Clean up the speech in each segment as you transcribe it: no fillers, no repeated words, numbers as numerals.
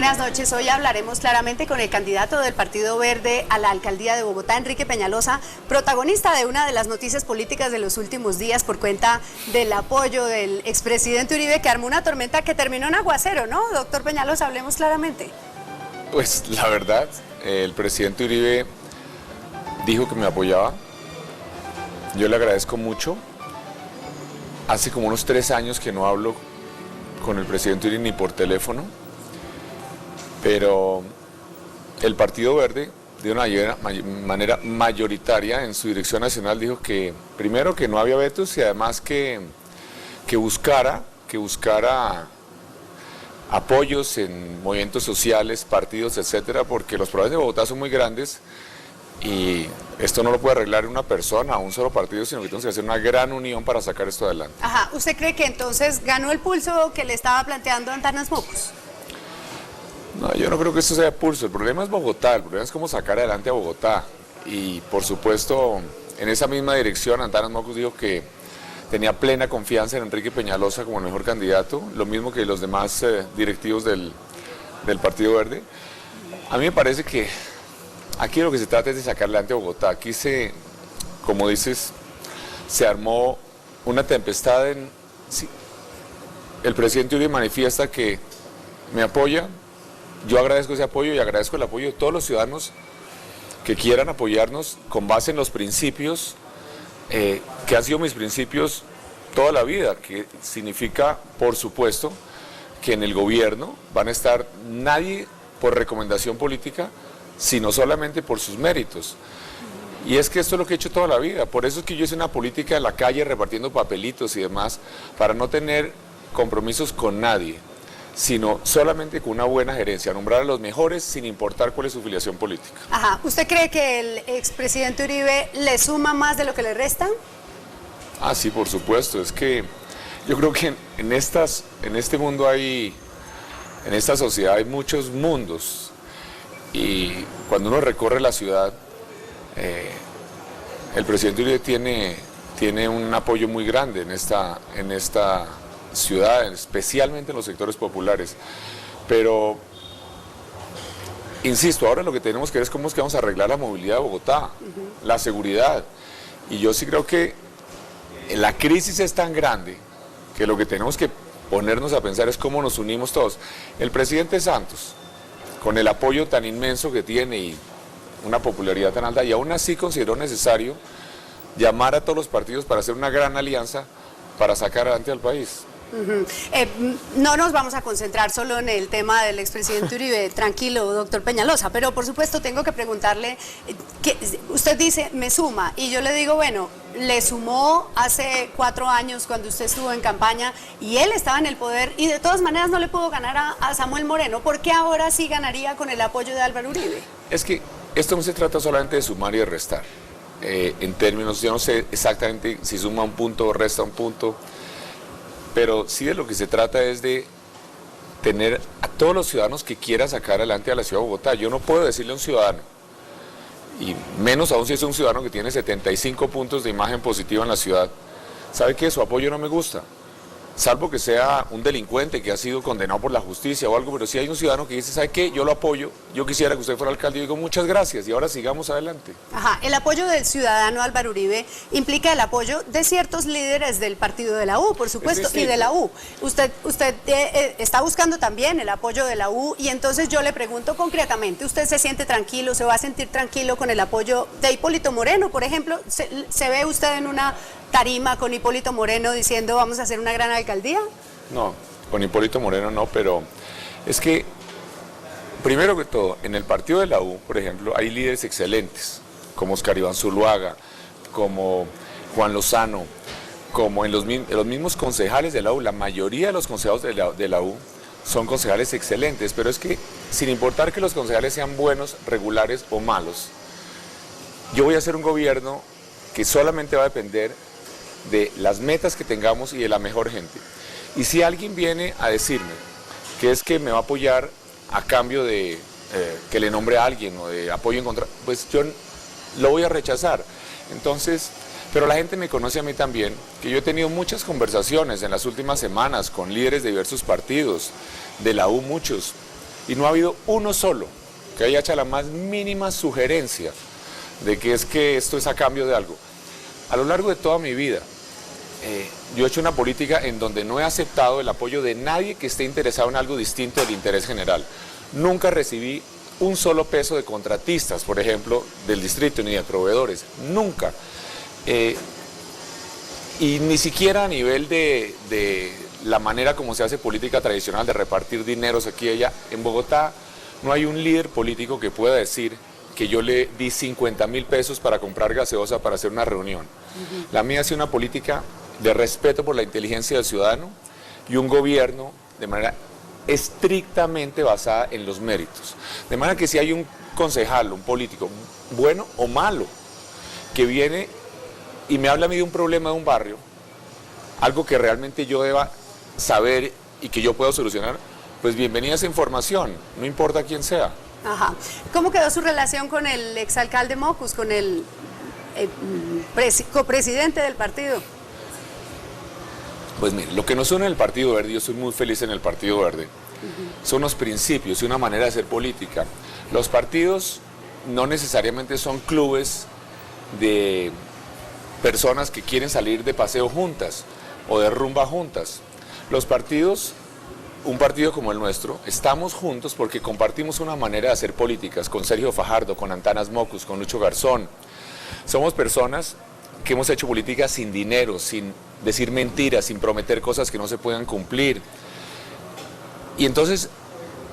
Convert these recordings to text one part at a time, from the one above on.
Buenas noches. Hoy hablaremos claramente con el candidato del Partido Verde a la alcaldía de Bogotá, Enrique Peñalosa, protagonista de una de las noticias políticas de los últimos días por cuenta del apoyo del expresidente Uribe, que armó una tormenta que terminó en aguacero, ¿no? Doctor Peñalosa, hablemos claramente. Pues la verdad, el presidente Uribe dijo que me apoyaba. Yo le agradezco mucho. Hace como unos 3 años que no hablo con el presidente Uribe ni por teléfono, pero el Partido Verde, de una manera mayoritaria en su dirección nacional, dijo que primero que no había vetos y además que buscara apoyos en movimientos sociales, partidos, etcétera, porque los problemas de Bogotá son muy grandes y esto no lo puede arreglar una persona o un solo partido, sino que tenemos que hacer una gran unión para sacar esto adelante. Ajá, ¿usted cree que entonces ganó el pulso que le estaba planteando Antanas Mocos? No, yo no creo que esto sea pulso. El problema es Bogotá, el problema es cómo sacar adelante a Bogotá. Y por supuesto, en esa misma dirección, Antanas Mocos dijo que tenía plena confianza en Enrique Peñalosa como el mejor candidato, lo mismo que los demás directivos del Partido Verde. A mí me parece que aquí lo que se trata es de sacar adelante a Bogotá. Aquí como dices, se armó una tempestad sí, el presidente Uribe manifiesta que me apoya. Yo agradezco ese apoyo y agradezco el apoyo de todos los ciudadanos que quieran apoyarnos con base en los principios que han sido mis principios toda la vida, que significa, por supuesto, que en el gobierno van a estar nadie por recomendación política, sino solamente por sus méritos. Y es que esto es lo que he hecho toda la vida, por eso es que yo hice una política en la calle repartiendo papelitos y demás, para no tener compromisos con nadie, sino solamente con una buena gerencia, nombrar a los mejores sin importar cuál es su filiación política. Ajá, ¿usted cree que el expresidente Uribe le suma más de lo que le resta? Ah, sí, por supuesto, es que yo creo que en este mundo en esta sociedad hay muchos mundos, y cuando uno recorre la ciudad, el presidente Uribe tiene un apoyo muy grande en esta ciudad, especialmente en los sectores populares, pero insisto, ahora lo que tenemos que ver es cómo es que vamos a arreglar la movilidad de Bogotá, la seguridad, y yo sí creo que la crisis es tan grande que lo que tenemos que ponernos a pensar es cómo nos unimos todos. El presidente Santos, con el apoyo tan inmenso que tiene y una popularidad tan alta, y aún así consideró necesario llamar a todos los partidos para hacer una gran alianza para sacar adelante al país. No nos vamos a concentrar solo en el tema del expresidente Uribe, tranquilo, doctor Peñalosa, pero por supuesto tengo que preguntarle, que usted dice, me suma, y yo le digo, bueno, le sumó hace 4 años cuando usted estuvo en campaña y él estaba en el poder y de todas maneras no le pudo ganar a Samuel Moreno. ¿Por qué ahora sí ganaría con el apoyo de Álvaro Uribe? Es que esto no se trata solamente de sumar y de restar. En términos, yo no sé exactamente si suma un punto o resta un punto, pero sí de lo que se trata es de tener a todos los ciudadanos que quieran sacar adelante a la ciudad de Bogotá. Yo no puedo decirle a un ciudadano, y menos aún si es un ciudadano que tiene 75 puntos de imagen positiva en la ciudad, ¿sabe qué? Su apoyo no me gusta, salvo que sea un delincuente que ha sido condenado por la justicia o algo, pero si hay un ciudadano que dice, ¿sabe qué? Yo lo apoyo, yo quisiera que usted fuera alcalde, y digo, muchas gracias, y ahora sigamos adelante. Ajá, el apoyo del ciudadano Álvaro Uribe implica el apoyo de ciertos líderes del partido de la U, por supuesto, y de la U. Usted está buscando también el apoyo de la U, y entonces yo le pregunto concretamente, ¿usted se siente tranquilo, se va a sentir tranquilo con el apoyo de Hipólito Moreno, por ejemplo? ¿Se ve usted en una tarima con Hipólito Moreno diciendo vamos a hacer una gran alcaldía? No, con Hipólito Moreno no, pero es que, primero que todo, en el partido de la U, por ejemplo, hay líderes excelentes, como Oscar Iván Zuluaga, como Juan Lozano, como en los mismos concejales de la U. La mayoría de los concejales de la U son concejales excelentes, pero es que, sin importar que los concejales sean buenos, regulares o malos, yo voy a hacer un gobierno que solamente va a depender de las metas que tengamos y de la mejor gente. Y si alguien viene a decirme que es que me va a apoyar a cambio de que le nombre a alguien o de apoyo en contra, pues yo lo voy a rechazar. Entonces, pero la gente me conoce a mí también, que yo he tenido muchas conversaciones en las últimas semanas con líderes de diversos partidos, de la U muchos, y no ha habido uno solo que haya hecho la más mínima sugerencia de que es que esto es a cambio de algo. A lo largo de toda mi vida, yo he hecho una política en donde no he aceptado el apoyo de nadie que esté interesado en algo distinto del interés general. Nunca recibí un solo peso de contratistas, por ejemplo, del distrito, ni de proveedores, nunca. Y ni siquiera a nivel de la manera como se hace política tradicional de repartir dineros aquí y allá. En Bogotá no hay un líder político que pueda decir que yo le di 50.000 pesos para comprar gaseosa para hacer una reunión. La mía ha sido una política de respeto por la inteligencia del ciudadano y un gobierno de manera estrictamente basada en los méritos. De manera que si hay un concejal, un político, bueno o malo, que viene y me habla a mí de un problema de un barrio, algo que realmente yo deba saber y que yo puedo solucionar, pues bienvenida esa información, no importa quién sea. Ajá. ¿Cómo quedó su relación con el exalcalde Mocus, con el copresidente del partido? Pues mire, lo que nos une en el Partido Verde, yo soy muy feliz en el Partido Verde, son los principios y una manera de hacer política. Los partidos no necesariamente son clubes de personas que quieren salir de paseo juntas o de rumba juntas. Los partidos, un partido como el nuestro, estamos juntos porque compartimos una manera de hacer políticas con Sergio Fajardo, con Antanas Mocus, con Lucho Garzón. Somos personas que hemos hecho política sin dinero, sin decir mentiras, sin prometer cosas que no se puedan cumplir. Y entonces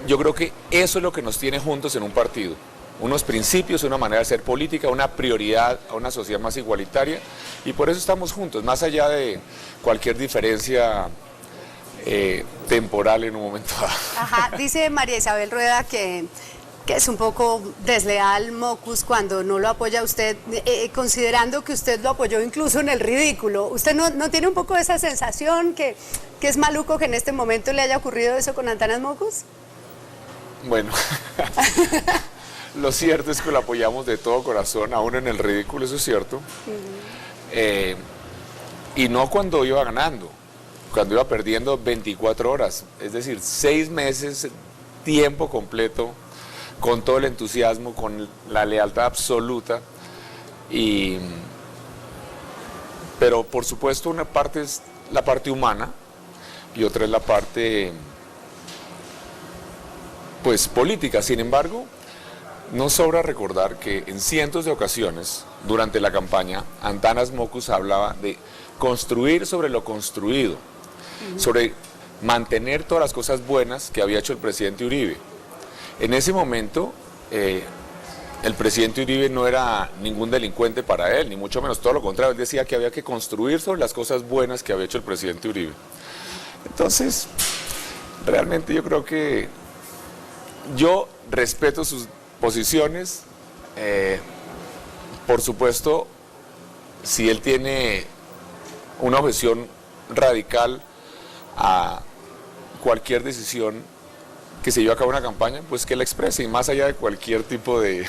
yo creo que eso es lo que nos tiene juntos en un partido. Unos principios, una manera de hacer política, una prioridad a una sociedad más igualitaria, y por eso estamos juntos, más allá de cualquier diferencia temporal en un momento dado. Ajá, dice María Isabel Rueda que es un poco desleal Mocus cuando no lo apoya a usted, considerando que usted lo apoyó incluso en el ridículo. ¿Usted no tiene un poco esa sensación que es maluco que en este momento le haya ocurrido eso con Antanas Mocus? Bueno, lo cierto es que lo apoyamos de todo corazón, aún en el ridículo, eso es cierto. Y no cuando iba ganando, cuando iba perdiendo 24 horas, es decir, 6 meses, tiempo completo, con todo el entusiasmo, con la lealtad absoluta. Pero por supuesto una parte es la parte humana y otra es la parte pues política. Sin embargo, no sobra recordar que en cientos de ocasiones durante la campaña Antanas Mocus hablaba de construir sobre lo construido, sobre mantener todas las cosas buenas que había hecho el presidente Uribe. En ese momento, el presidente Uribe no era ningún delincuente para él, ni mucho menos, todo lo contrario, él decía que había que construir sobre las cosas buenas que había hecho el presidente Uribe. Entonces, realmente yo creo que yo respeto sus posiciones, por supuesto, si él tiene una objeción radical a cualquier decisión que se lleve a cabo una campaña, pues que la exprese, y más allá de cualquier tipo de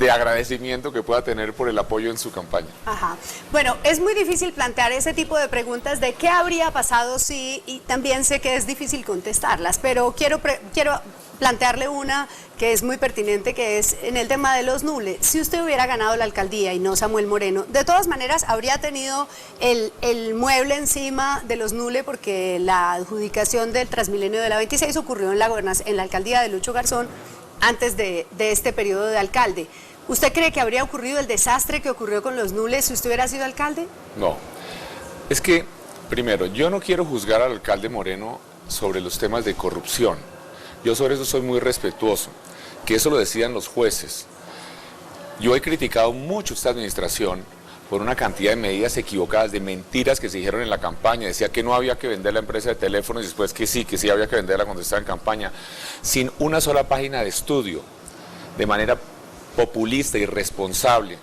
agradecimiento que pueda tener por el apoyo en su campaña. Ajá. Bueno, es muy difícil plantear ese tipo de preguntas de qué habría pasado si, y también sé que es difícil contestarlas, pero quiero plantearle una que es muy pertinente, que es en el tema de los nules. Si usted hubiera ganado la alcaldía y no Samuel Moreno, de todas maneras habría tenido el mueble encima de los nules, porque la adjudicación del Transmilenio de la 26 ocurrió en la alcaldía de Lucho Garzón antes de este periodo de alcalde. ¿Usted cree que habría ocurrido el desastre que ocurrió con los nules si usted hubiera sido alcalde? No. Es que, primero, yo no quiero juzgar al alcalde Moreno sobre los temas de corrupción. Yo sobre eso soy muy respetuoso, que eso lo decidan los jueces. Yo he criticado mucho esta administración por una cantidad de medidas equivocadas, de mentiras que se dijeron en la campaña. Decía que no había que vender la empresa de teléfonos y después que sí había que venderla cuando estaba en campaña, sin una sola página de estudio, de manera populista y irresponsable.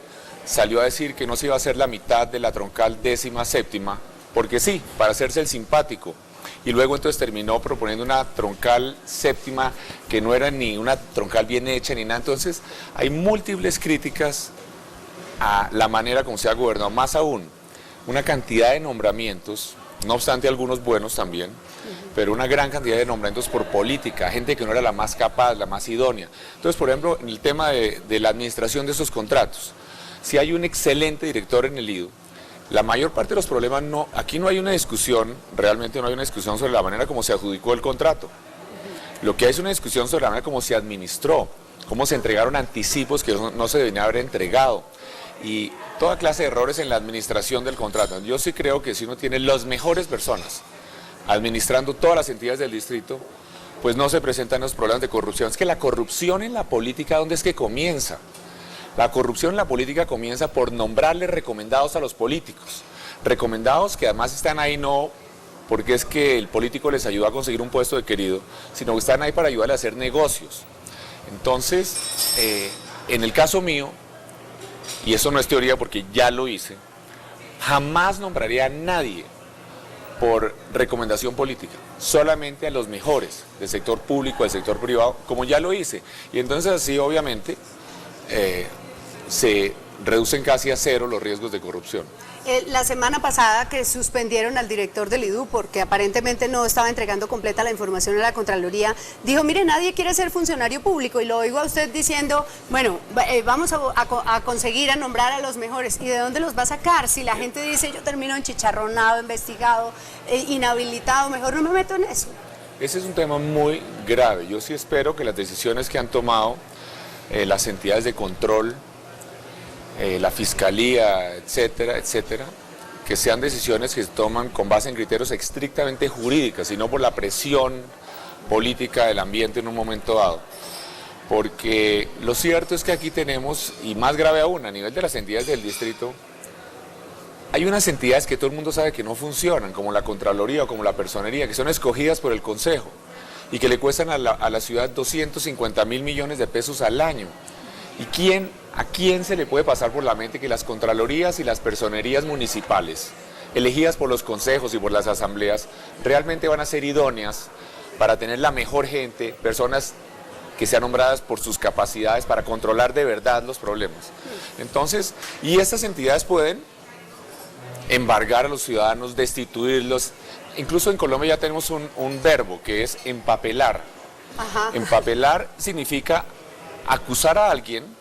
Salió a decir que no se iba a hacer la mitad de la troncal 17ª, porque sí, para hacerse el simpático. Y luego entonces terminó proponiendo una troncal 7ª que no era ni una troncal bien hecha ni nada. Entonces hay múltiples críticas a la manera como se ha gobernado, más aún una cantidad de nombramientos, no obstante algunos buenos también, pero una gran cantidad de nombramientos por política, gente que no era la más capaz, la más idónea. Entonces, por ejemplo, en el tema de la administración de esos contratos, si hay un excelente director en el IDU, la mayor parte de los problemas aquí no hay una discusión, realmente no hay una discusión sobre la manera como se adjudicó el contrato. Lo que hay es una discusión sobre la manera como se administró, cómo se entregaron anticipos que no se debían haber entregado y toda clase de errores en la administración del contrato. Yo sí creo que si uno tiene las mejores personas administrando todas las entidades del distrito, pues no se presentan los problemas de corrupción. Es que la corrupción en la política, ¿dónde es que comienza? La corrupción en la política comienza por nombrarle recomendados a los políticos. Recomendados que además están ahí no porque es que el político les ayuda a conseguir un puesto de querido, sino que están ahí para ayudarle a hacer negocios. Entonces, en el caso mío, y eso no es teoría porque ya lo hice, jamás nombraría a nadie por recomendación política, solamente a los mejores del sector público, del sector privado, como ya lo hice. Y entonces así obviamente se reducen casi a cero los riesgos de corrupción. La semana pasada que suspendieron al director del IDU porque aparentemente no estaba entregando completa la información a la Contraloría, dijo, mire, nadie quiere ser funcionario público, y lo oigo a usted diciendo, bueno, vamos a conseguir a nombrar a los mejores. ¿Y de dónde los va a sacar? Si la gente dice, yo termino enchicharronado, investigado, inhabilitado, mejor no me meto en eso. Ese es un tema muy grave. Yo sí espero que las decisiones que han tomado las entidades de control, la fiscalía, etcétera, etcétera, que sean decisiones que se toman con base en criterios estrictamente jurídicos y no por la presión política del ambiente en un momento dado. Porque lo cierto es que aquí tenemos, y más grave aún, a nivel de las entidades del distrito, hay unas entidades que todo el mundo sabe que no funcionan, como la Contraloría o como la Personería, que son escogidas por el Consejo y que le cuestan a la ciudad 250.000 millones de pesos al año. ¿Y a quién se le puede pasar por la mente que las Contralorías y las Personerías municipales, elegidas por los consejos y por las asambleas, realmente van a ser idóneas para tener la mejor gente, personas que sean nombradas por sus capacidades para controlar de verdad los problemas? Entonces, y estas entidades pueden embargar a los ciudadanos, destituirlos. Incluso en Colombia ya tenemos un verbo que es empapelar. Ajá. Empapelar significa acusar a alguien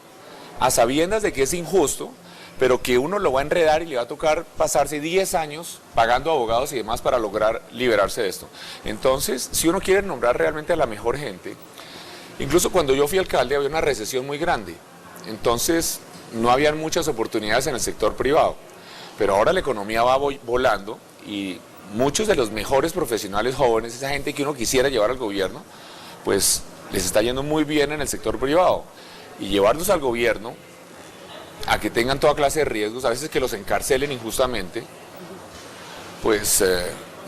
a sabiendas de que es injusto, pero que uno lo va a enredar y le va a tocar pasarse 10 años pagando abogados y demás para lograr liberarse de esto. Entonces, si uno quiere nombrar realmente a la mejor gente, incluso cuando yo fui alcalde había una recesión muy grande, entonces no habían muchas oportunidades en el sector privado, pero ahora la economía va volando y muchos de los mejores profesionales jóvenes, esa gente que uno quisiera llevar al gobierno, pues les está yendo muy bien en el sector privado, y llevarlos al gobierno a que tengan toda clase de riesgos, a veces que los encarcelen injustamente, pues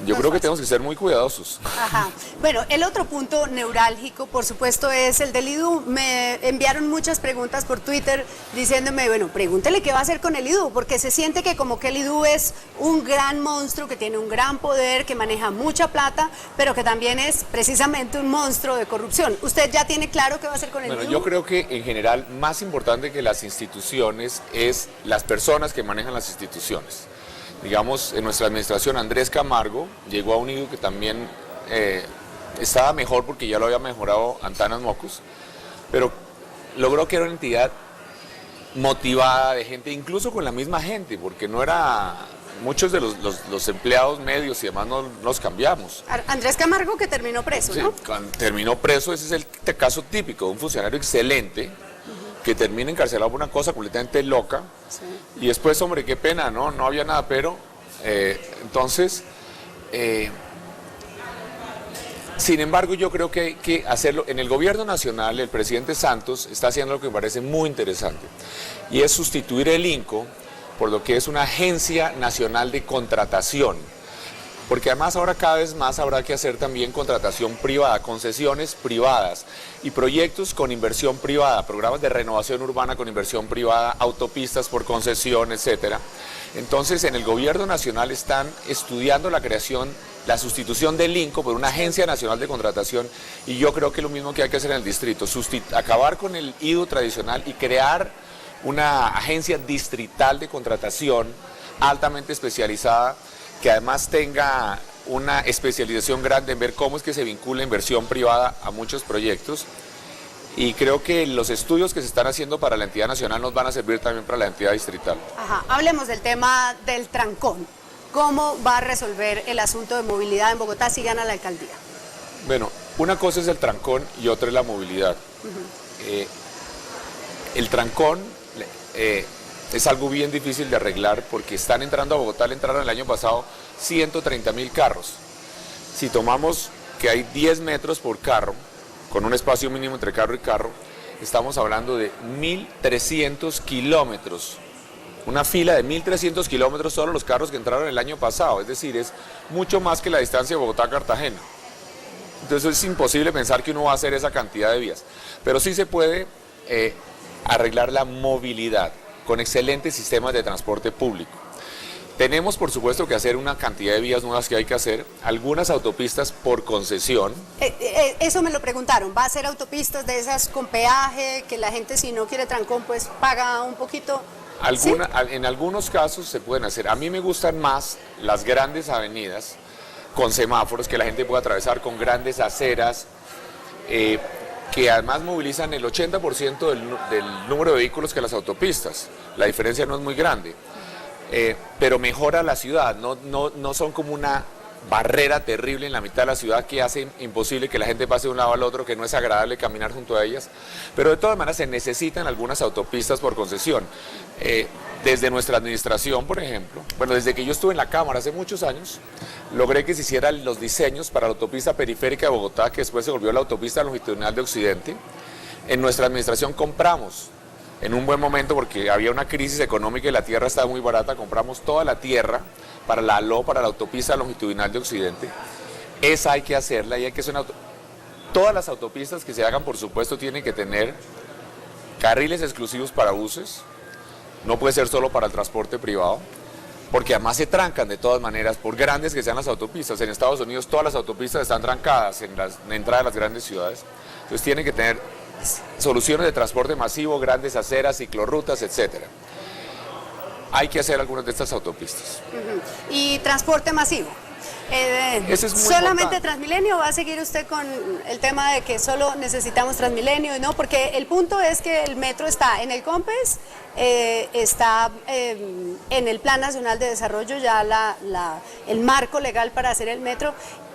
yo creo que tenemos que ser muy cuidadosos. Ajá. Bueno, el otro punto neurálgico, por supuesto, es el del IDU. Me enviaron muchas preguntas por Twitter diciéndome, bueno, pregúntele qué va a hacer con el IDU, porque se siente que como que el IDU es un gran monstruo, que tiene un gran poder, que maneja mucha plata, pero que también es precisamente un monstruo de corrupción. ¿Usted ya tiene claro qué va a hacer con el IDU? Bueno, yo creo que en general más importante que las instituciones es las personas que manejan las instituciones. Digamos, en nuestra administración Andrés Camargo llegó a un IDU que también estaba mejor porque ya lo había mejorado Antanas Mockus, pero logró que era una entidad motivada de gente, incluso con la misma gente, porque no era, muchos de los empleados medios y demás no los cambiamos. Andrés Camargo, que terminó preso, ¿no? Sí, terminó preso, ese es el caso típico de un funcionario excelente que termina encarcelado por una cosa completamente loca, sí. Y después, hombre, qué pena, no había nada, pero entonces, sin embargo, yo creo que hay que hacerlo. En el gobierno nacional, el presidente Santos está haciendo lo que me parece muy interesante, y es sustituir el INCO por lo que es una agencia nacional de contratación, porque además ahora cada vez más habrá que hacer también contratación privada, concesiones privadas y proyectos con inversión privada, programas de renovación urbana con inversión privada, autopistas por concesión, etcétera. Entonces, en el gobierno nacional están estudiando la creación, la sustitución del INCO por una agencia nacional de contratación, y yo creo que es lo mismo que hay que hacer en el distrito, acabar con el IDU tradicional y crear una agencia distrital de contratación altamente especializada, que además tenga una especialización grande en ver cómo es que se vincula inversión privada a muchos proyectos. Y creo que los estudios que se están haciendo para la entidad nacional nos van a servir también para la entidad distrital. Ajá, hablemos del tema del trancón. ¿Cómo va a resolver el asunto de movilidad en Bogotá si gana la alcaldía? Bueno, una cosa es el trancón y otra es la movilidad. El trancón es algo bien difícil de arreglar porque están entrando a Bogotá, le entraron el año pasado 130.000 carros. Si tomamos que hay 10 metros por carro, con un espacio mínimo entre carro y carro, estamos hablando de 1.300 kilómetros. Una fila de 1.300 kilómetros solo los carros que entraron el año pasado, es decir, es mucho más que la distancia de Bogotá-Cartagena. Entonces es imposible pensar que uno va a hacer esa cantidad de vías, pero sí se puede arreglar la movilidad con excelentes sistemas de transporte público. Tenemos, por supuesto, que hacer una cantidad de vías nuevas que hay que hacer, algunas autopistas por concesión. Eso me lo preguntaron, ¿va a ser autopistas de esas con peaje, que la gente si no quiere trancón pues paga un poquito? ¿Sí? En algunos casos se pueden hacer. A mí me gustan más las grandes avenidas con semáforos que la gente pueda atravesar, con grandes aceras, que además movilizan el 80% del número de vehículos que las autopistas. La diferencia no es muy grande. Pero mejora la ciudad, no son como una barrera terrible en la mitad de la ciudad que hace imposible que la gente pase de un lado al otro, que no es agradable caminar junto a ellas, pero de todas maneras se necesitan algunas autopistas por concesión. Desde nuestra administración, por ejemplo, bueno, desde que yo estuve en la Cámara hace muchos años, logré que se hicieran los diseños para la autopista periférica de Bogotá, que después se volvió la autopista longitudinal de Occidente. En nuestra administración compramos, en un buen momento porque había una crisis económica y la tierra estaba muy barata, compramos toda la tierra para la ALO, para la autopista longitudinal de Occidente. Esa hay que hacerla y hay que hacer todas las autopistas que se hagan, por supuesto, tienen que tener carriles exclusivos para buses, no puede ser solo para el transporte privado, porque además se trancan de todas maneras, por grandes que sean las autopistas. En Estados Unidos todas las autopistas están trancadas en la entrada de las grandes ciudades, entonces tienen que tener soluciones de transporte masivo, grandes aceras, ciclorrutas, etcétera. Hay que hacer algunas de estas autopistas. Y transporte masivo. Ese es muy ¿Solamente importante. Transmilenio? ¿Va a seguir usted con el tema de que solo necesitamos Transmilenio? No, porque el punto es que el metro está en el COMPES, está en el Plan Nacional de Desarrollo, ya el marco legal para hacer el metro.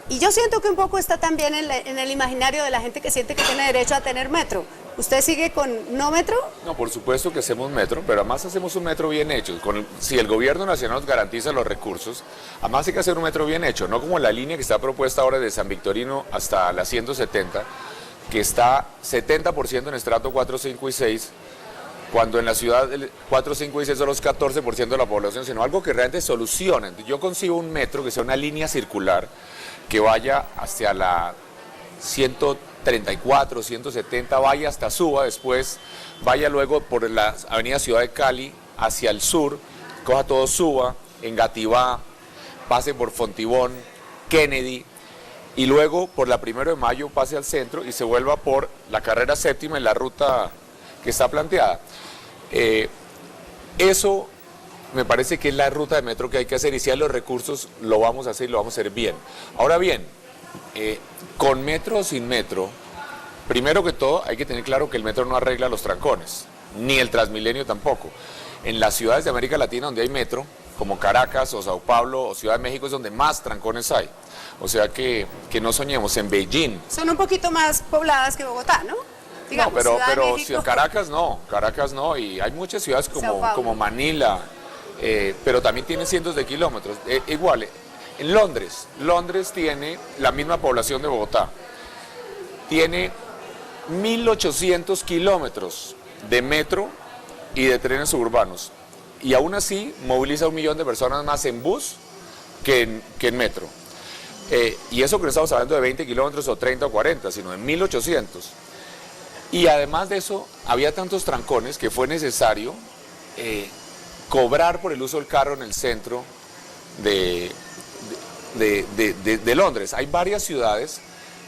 Y yo siento que un poco está también en el imaginario de la gente que siente que tiene derecho a tener metro. ¿Usted sigue con no metro? No, por supuesto que hacemos metro, pero además hacemos un metro bien hecho. Si el gobierno nacional nos garantiza los recursos, además hay que hacer un metro bien hecho, no como la línea que está propuesta ahora de San Victorino hasta la 170, que está 70% en estrato 4, 5 y 6, cuando en la ciudad 4, 5 y 6 son los 14% de la población, sino algo que realmente solucione. Yo concibo un metro que sea una línea circular que vaya hacia la 134, 170, vaya hasta Suba, después vaya luego por la avenida Ciudad de Cali hacia el sur, coja todo Suba, Engativá, pase por Fontibón, Kennedy, y luego por la 1 de Mayo pase al centro y se vuelva por la carrera séptima en la ruta que está planteada. Eso me parece que es la ruta de metro que hay que hacer, y si hay los recursos lo vamos a hacer y lo vamos a hacer bien. Ahora bien, con metro o sin metro, primero que todo hay que tener claro que el metro no arregla los trancones, ni el Transmilenio tampoco. En las ciudades de América Latina donde hay metro, como Caracas o Sao Paulo o Ciudad de México, es donde más trancones hay. O sea que no soñemos. En Beijing. Son un poquito más pobladas que Bogotá, ¿no? Digamos, no, pero si Caracas no, y hay muchas ciudades como Manila, pero también tiene cientos de kilómetros. Igual, en Londres tiene la misma población de Bogotá, tiene 1.800 kilómetros de metro y de trenes suburbanos, y aún así moviliza 1 millón de personas más en bus que en metro. Y eso que no estamos hablando de 20 kilómetros o 30 o 40, sino de 1.800. Y además de eso, había tantos trancones que fue necesario cobrar por el uso del carro en el centro de Londres. Hay varias ciudades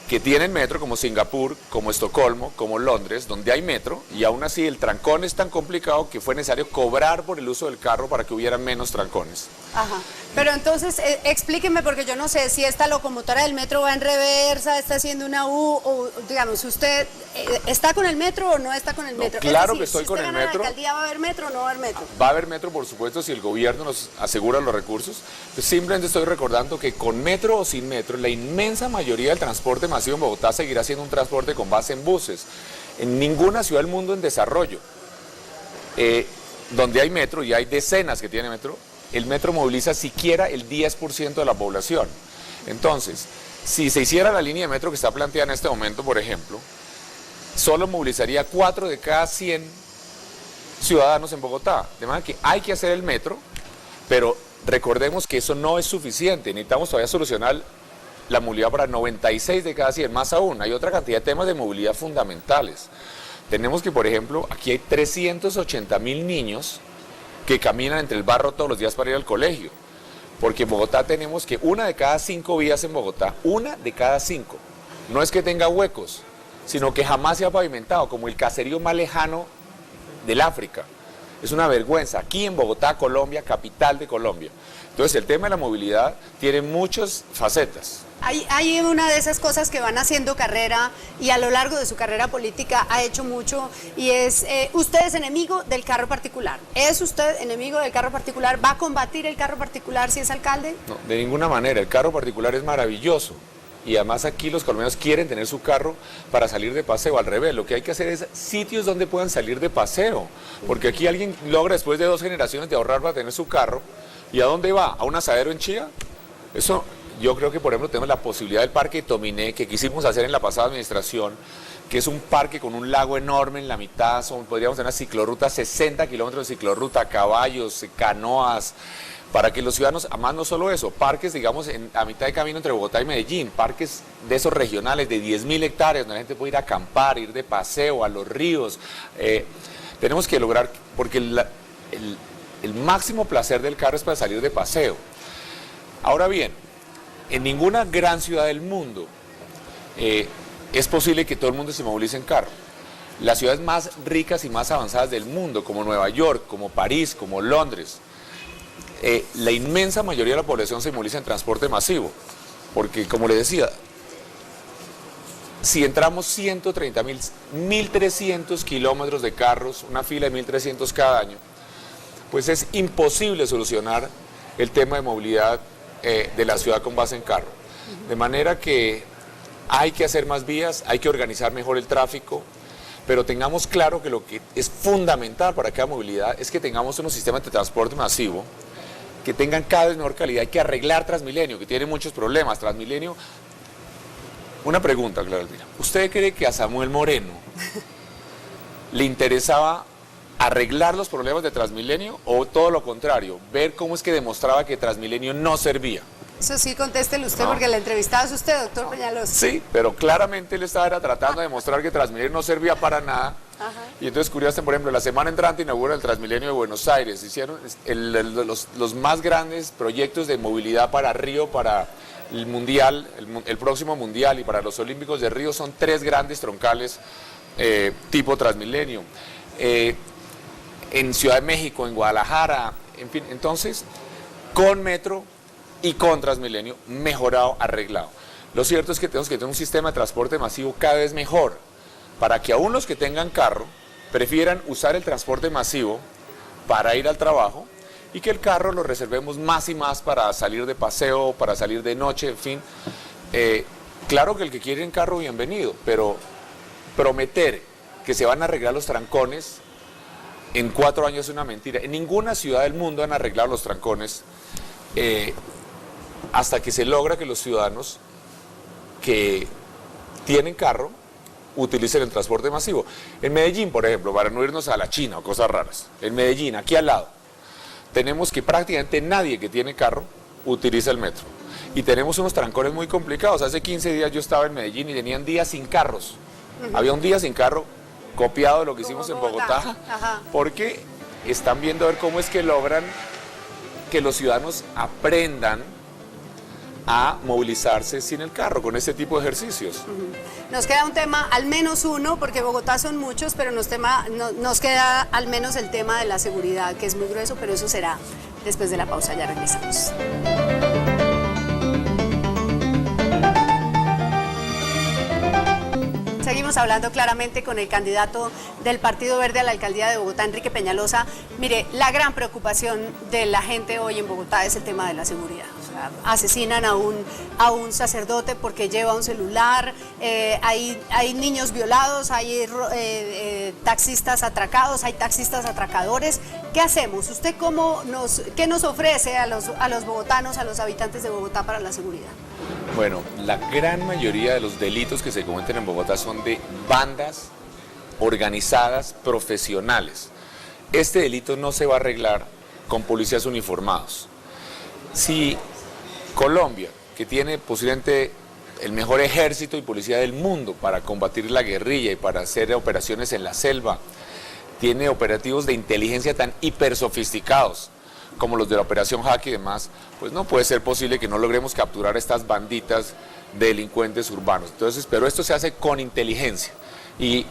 que tienen metro, como Singapur, como Estocolmo, como Londres, donde hay metro, y aún así el trancón es tan complicado que fue necesario cobrar por el uso del carro para que hubiera menos trancones. Ajá. Pero entonces, explíqueme, porque yo no sé si esta locomotora del metro va en reversa, está haciendo una U, o digamos, ¿usted está con el metro o no está con el metro? Claro es decir, que estoy si con el gana metro. ¿La alcaldía va a haber metro o no va a haber metro? Va a haber metro, por supuesto, si el gobierno nos asegura los recursos. Pues simplemente estoy recordando que con metro o sin metro, la inmensa mayoría del transporte masivo en Bogotá seguirá siendo un transporte con base en buses. En ninguna ciudad del mundo en desarrollo, donde hay metro, y hay decenas que tienen metro, el metro moviliza siquiera el 10% de la población. Entonces, si se hiciera la línea de metro que está planteada en este momento, por ejemplo, solo movilizaría 4 de cada 100 ciudadanos en Bogotá. De manera que hay que hacer el metro, pero recordemos que eso no es suficiente. Necesitamos todavía solucionar la movilidad para 96 de cada 100, más aún. Hay otra cantidad de temas de movilidad fundamentales. Tenemos que, por ejemplo, aquí hay 380.000 niños que caminan entre el barro todos los días para ir al colegio. Porque en Bogotá tenemos que 1 de cada 5 vías en Bogotá, 1 de cada 5, no es que tenga huecos, sino que jamás se ha pavimentado, como el caserío más lejano del África. Es una vergüenza. Aquí en Bogotá, Colombia, capital de Colombia. Entonces el tema de la movilidad tiene muchas facetas. Hay una de esas cosas que van haciendo carrera y a lo largo de su carrera política ha hecho mucho, y es, usted es enemigo del carro particular. ¿Es usted enemigo del carro particular? ¿Va a combatir el carro particular si es alcalde? No, de ninguna manera. El carro particular es maravilloso. Y además aquí los colombianos quieren tener su carro para salir de paseo. Al revés, lo que hay que hacer es sitios donde puedan salir de paseo. Porque aquí alguien logra después de 2 generaciones de ahorrar para tener su carro. ¿Y a dónde va? ¿A un asadero en Chía? Eso, yo creo que por ejemplo tenemos la posibilidad del Parque Tominé, que quisimos hacer en la pasada administración, que es un parque con un lago enorme en la mitad. Podríamos tener una ciclorruta, 60 kilómetros de ciclorruta, caballos, canoas, para que los ciudadanos, además no solo eso, parques, digamos, a mitad de camino entre Bogotá y Medellín, parques de esos regionales de 10.000 hectáreas, donde la gente puede ir a acampar, ir de paseo a los ríos. Tenemos que lograr, porque el máximo placer del carro es para salir de paseo. Ahora bien, en ninguna gran ciudad del mundo es posible que todo el mundo se movilice en carro. Las ciudades más ricas y más avanzadas del mundo, como Nueva York, como París, como Londres, la inmensa mayoría de la población se moviliza en transporte masivo, porque como le decía, si entramos 130.000, 1.300 kilómetros de carros, una fila de 1.300 cada año, pues es imposible solucionar el tema de movilidad de la ciudad con base en carro. De manera que hay que hacer más vías, hay que organizar mejor el tráfico, pero tengamos claro que lo que es fundamental para cada movilidad es que tengamos unos sistemas de transporte masivo que tengan cada vez mejor calidad. Hay que arreglar Transmilenio, que tiene muchos problemas. Transmilenio, una pregunta, Clara Elvira. ¿Usted cree que a Samuel Moreno le interesaba arreglar los problemas de Transmilenio o todo lo contrario, ver cómo es que demostraba que Transmilenio no servía? Eso sí, contéstele usted, No. porque la entrevistaba es usted, doctor Peñalosa. Sí, pero claramente él estaba tratando de demostrar que Transmilenio no servía para nada. Ajá. Y entonces, curioso, por ejemplo, la semana entrante inaugura el Transmilenio de Buenos Aires. Hicieron los más grandes proyectos de movilidad para Río, para el Mundial, el próximo Mundial y para los Olímpicos de Río. Son 3 grandes troncales tipo Transmilenio. En Ciudad de México, en Guadalajara, en fin. Entonces, con metro y con Transmilenio, mejorado, arreglado. Lo cierto es que tenemos que tener un sistema de transporte masivo cada vez mejor, para que aún los que tengan carro prefieran usar el transporte masivo para ir al trabajo, y que el carro lo reservemos más y más para salir de paseo, para salir de noche, en fin. Claro que el que quiere en carro, bienvenido, pero prometer que se van a arreglar los trancones en 4 años es una mentira. En ninguna ciudad del mundo han arreglado los trancones hasta que se logra que los ciudadanos que tienen carro utilicen el transporte masivo. En Medellín, por ejemplo, para no irnos a la China o cosas raras, en Medellín, aquí al lado, tenemos que prácticamente nadie que tiene carro utiliza el metro. Y tenemos unos trancones muy complicados. Hace 15 días yo estaba en Medellín y tenían días sin carros. Había un día sin carro, copiado de lo que hicimos en Bogotá, porque están viendo a ver cómo es que logran que los ciudadanos aprendan a movilizarse sin el carro, con este tipo de ejercicios. Nos queda un tema, al menos uno, porque Bogotá son muchos, pero nos queda al menos el tema de la seguridad, que es muy grueso, pero eso será Después de la pausa ya regresamos. Seguimos hablando claramente con el candidato del Partido Verde a la alcaldía de Bogotá, Enrique Peñalosa. Mire, la gran preocupación de la gente hoy en Bogotá es el tema de la seguridad. O sea, asesinan a un sacerdote porque lleva un celular, hay niños violados, hay taxistas atracados, hay taxistas atracadores. ¿Qué hacemos? ¿Usted qué nos ofrece a los bogotanos, a los habitantes de Bogotá para la seguridad? Bueno, la gran mayoría de los delitos que se cometen en Bogotá son de bandas organizadas, profesionales. Este delito no se va a arreglar con policías uniformados. Si Colombia, que tiene posiblemente el mejor ejército y policía del mundo para combatir la guerrilla y para hacer operaciones en la selva, tiene operativos de inteligencia tan hiper sofisticados como los de la Operación Jaque y demás, pues no puede ser posible que no logremos capturar estas banditas de delincuentes urbanos. Entonces, pero esto se hace con inteligencia y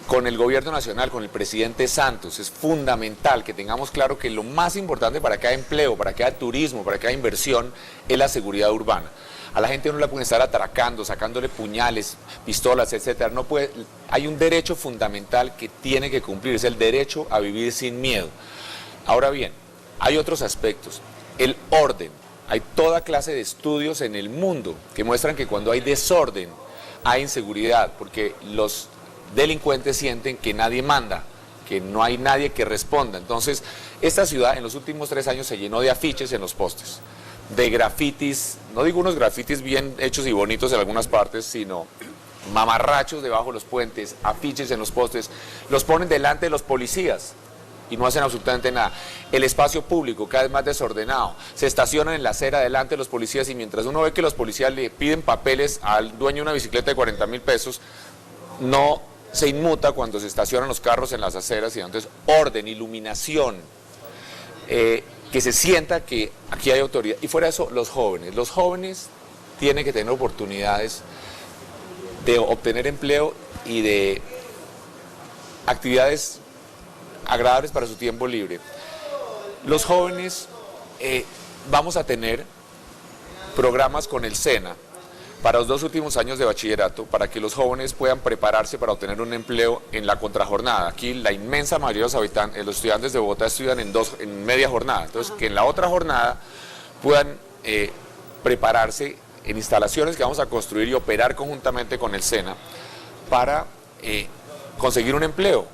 con el gobierno nacional, con el presidente Santos. Es fundamental que tengamos claro que lo más importante para que haya empleo, para que haya turismo, para que haya inversión, es la seguridad urbana. A la gente no la pueden estar atracando, sacándole puñales, pistolas, etcétera. No puede, hay un derecho fundamental que tiene que cumplir, es el derecho a vivir sin miedo. Ahora bien, hay otros aspectos. El orden. Hay toda clase de estudios en el mundo que muestran que cuando hay desorden, hay inseguridad, porque los delincuentes sienten que nadie manda, que no hay nadie que responda. Entonces, esta ciudad en los últimos 3 años se llenó de afiches en los postes, de grafitis, no digo unos grafitis bien hechos y bonitos en algunas partes, sino mamarrachos debajo de los puentes, afiches en los postes, los ponen delante de los policías y no hacen absolutamente nada. El espacio público cada vez más desordenado, se estacionan en la acera delante de los policías y mientras uno ve que los policías le piden papeles al dueño de una bicicleta de 40.000 pesos, no se inmuta cuando se estacionan los carros en las aceras. Y entonces orden, iluminación, que se sienta que aquí hay autoridad. Y fuera de eso, los jóvenes tienen que tener oportunidades de obtener empleo y de actividades agradables para su tiempo libre. Los jóvenes vamos a tener programas con el SENA para los 2 últimos años de bachillerato, para que los jóvenes puedan prepararse para obtener un empleo en la contrajornada. Aquí la inmensa mayoría de los estudiantes de Bogotá estudian en media jornada, entonces que en la otra jornada puedan prepararse en instalaciones que vamos a construir y operar conjuntamente con el SENA para conseguir un empleo.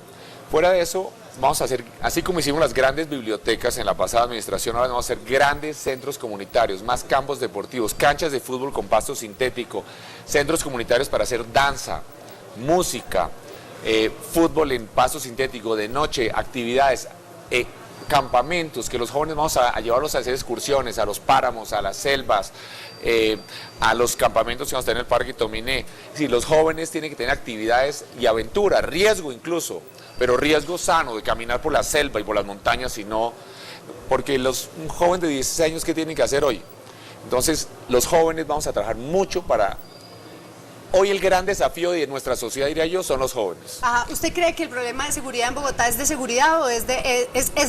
Fuera de eso, vamos a hacer, así como hicimos las grandes bibliotecas en la pasada administración, ahora vamos a hacer grandes centros comunitarios, más campos deportivos, canchas de fútbol con pasto sintético, centros comunitarios para hacer danza, música, fútbol en pasto sintético, de noche, actividades, campamentos, que los jóvenes vamos a llevarlos a hacer excursiones, a los páramos, a las selvas, a los campamentos que vamos a tener en el Parque Tominé. Sí, los jóvenes tienen que tener actividades y aventura, riesgo incluso, pero riesgo sano de caminar por la selva y por las montañas, sino porque un joven de 16 años, ¿qué tienen que hacer hoy? Entonces, los jóvenes vamos a trabajar mucho para... Hoy el gran desafío de nuestra sociedad, diría yo, son los jóvenes. ¿Usted cree que el problema de seguridad en Bogotá es de seguridad o es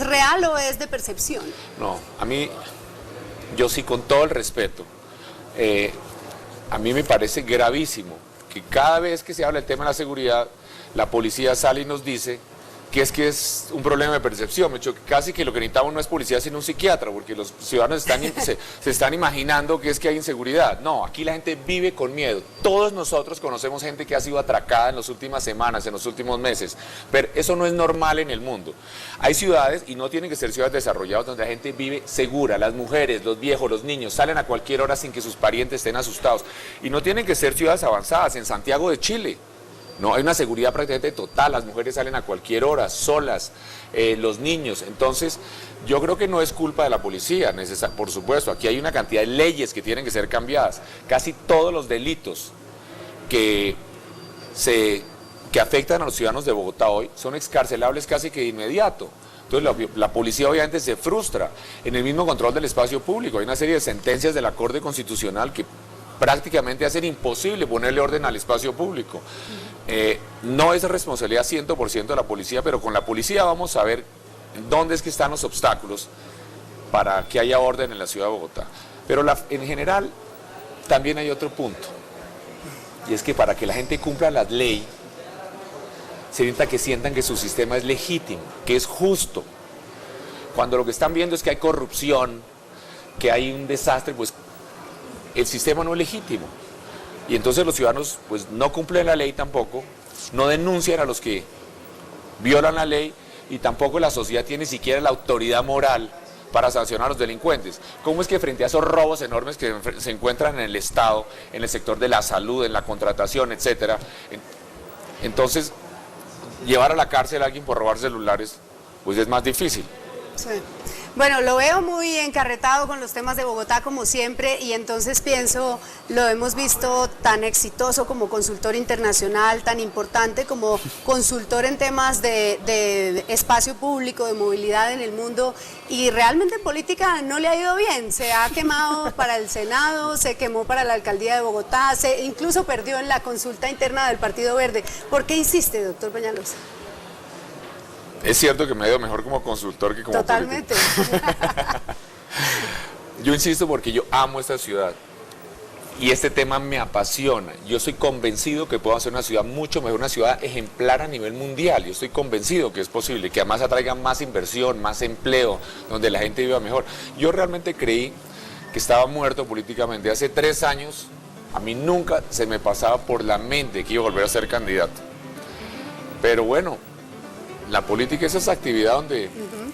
real o es de percepción? No, a mí, yo sí, con todo el respeto, a mí me parece gravísimo que cada vez que se habla del tema de la seguridad, la policía sale y nos dice que es un problema de percepción. Casi que lo que necesitamos no es policía sino un psiquiatra, porque los ciudadanos se están imaginando que es que hay inseguridad. No, aquí la gente vive con miedo. Todos nosotros conocemos gente que ha sido atracada en las últimas semanas, en los últimos meses, pero eso no es normal en el mundo. Hay ciudades, y no tienen que ser ciudades desarrolladas, donde la gente vive segura. Las mujeres, los viejos, los niños salen a cualquier hora sin que sus parientes estén asustados. Y no tienen que ser ciudades avanzadas. En Santiago de Chile no, hay una seguridad prácticamente total, las mujeres salen a cualquier hora, solas, los niños. Entonces, yo creo que no es culpa de la policía, por supuesto, aquí hay una cantidad de leyes que tienen que ser cambiadas. Casi todos los delitos que afectan a los ciudadanos de Bogotá hoy son excarcelables casi que de inmediato. Entonces la policía obviamente se frustra. En el mismo control del espacio público hay una serie de sentencias de la Corte Constitucional que prácticamente hacen imposible ponerle orden al espacio público. No es responsabilidad 100% de la policía, pero con la policía vamos a ver dónde es que están los obstáculos para que haya orden en la ciudad de Bogotá. Pero en general también hay otro punto, y es que para que la gente cumpla la ley, se necesita que sientan que su sistema es legítimo, que es justo. Cuando lo que están viendo es que hay corrupción, que hay un desastre, pues el sistema no es legítimo. Y entonces los ciudadanos pues no cumplen la ley tampoco, no denuncian a los que violan la ley, y tampoco la sociedad tiene siquiera la autoridad moral para sancionar a los delincuentes. ¿Cómo es que frente a esos robos enormes que se encuentran en el Estado, en el sector de la salud, en la contratación, etcétera, entonces llevar a la cárcel a alguien por robar celulares pues es más difícil? Sí. Bueno, lo veo muy encarretado con los temas de Bogotá como siempre, y entonces pienso, lo hemos visto tan exitoso como consultor internacional, tan importante como consultor en temas de espacio público, de movilidad en el mundo, y realmente en política no le ha ido bien. Se ha quemado para el Senado, se quemó para la alcaldía de Bogotá, incluso perdió en la consulta interna del Partido Verde. ¿Por qué insiste, doctor Peñalosa? Es cierto que me ha ido mejor como consultor que como Totalmente. político. Yo insisto porque yo amo esta ciudad y este tema me apasiona. Yo estoy convencido que puedo hacer una ciudad mucho mejor, una ciudad ejemplar a nivel mundial. Yo estoy convencido que es posible, que además atraiga más inversión, más empleo, donde la gente viva mejor. Yo realmente creí que estaba muerto políticamente. Hace 3 años a mí nunca se me pasaba por la mente que iba a volver a ser candidato. Pero bueno, la política es esa actividad donde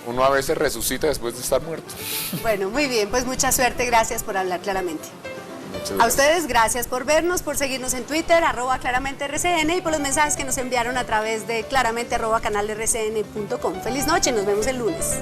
uno a veces resucita después de estar muerto. Bueno, muy bien, pues mucha suerte, gracias por hablar claramente. A ustedes, gracias por vernos, por seguirnos en Twitter, @claramente_rcn, y por los mensajes que nos enviaron a través de claramente@canaldercn.com. Feliz noche, nos vemos el lunes.